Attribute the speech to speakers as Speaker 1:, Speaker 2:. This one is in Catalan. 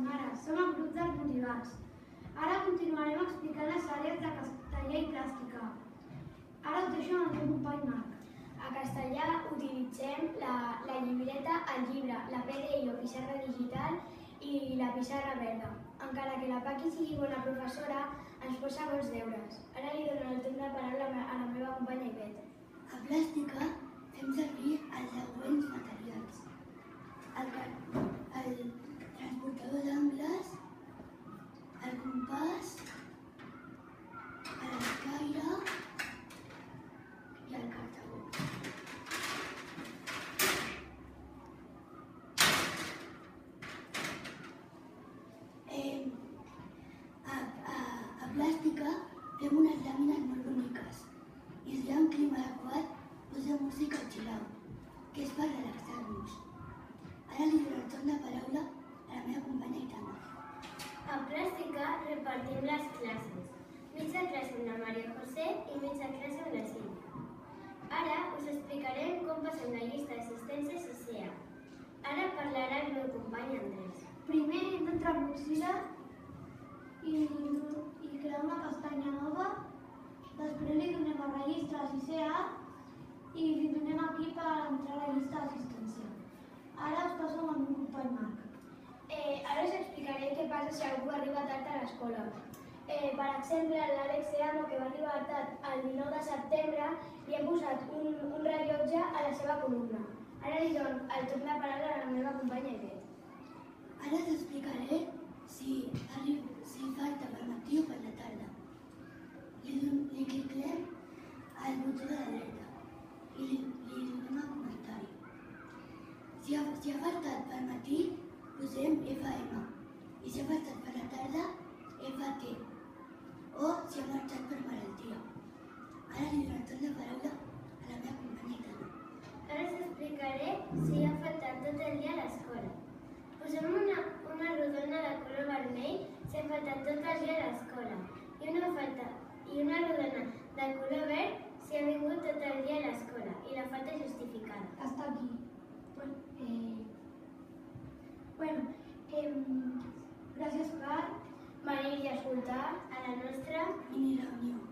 Speaker 1: mare, som el grup dels motivats. Ara continuarem explicant les àrees de castellà i plàstica. Ara us deixo amb el meu company Marc.
Speaker 2: A castellà utilitzem la llibreta, el llibre, la PDI o pissarra digital i la pissarra verda. Encara que la Paqui sigui bona professora, ens posa molts deures. Ara li dono el torn de paraula a la meva companya Ivet.
Speaker 3: A plàstica fem servir els següents materials: el transportador d'angles, el compàs, l'escaire i el cartabó. A plàstica fem unes làmines molt boniques i si hi ha un clima adequat posem música chill out, que és per relaxar-nos. Ara li dono el torn de paraula a la meva companya Itana.
Speaker 2: A plàstica repartim les classes. Mitja classe amb la Maria José i mitja classe amb la Sílvia. Ara us explicarem com passem la llista d'assistències a SEA. Ara parlarà el meu company Andrés.
Speaker 1: Primer hem d'entrar a Mozilla i crear una pestanya nova. Després li donem a registres i SEA i li donem aquí per entrar a la llista d'assistència. Ara us passo amb el meu company Marc.
Speaker 2: Ara us explicaré què passa si algú arriba tard a l'escola. Per exemple, l'Àlex Serrano, que va arribar tard el 19 de setembre, li ha posat un rellotge a la seva columna. Ara li dono el torn de paraula a la meva companya Ivet.
Speaker 3: Ara t'explicaré si falta per matí o per la tarda. Li cliquem al botó de la dreta i li donem el comentari. Si ha faltat per matí, posem FM, i si ha faltat per la tarda, FT, o si ha marxat per malaltia. Ara li dono el torn de paraula a la meva companya Itana.
Speaker 2: Ara us explicaré si ha faltat tot el dia a l'escola. Posem una rodona de color vermell si ha faltat tot el dia a l'escola i una rodona de color verd si ha vingut tot el dia a l'escola i la falta justificada.
Speaker 1: Està aquí. Gràcies per
Speaker 2: Venir i escoltar a la nostra
Speaker 3: Mini reunió.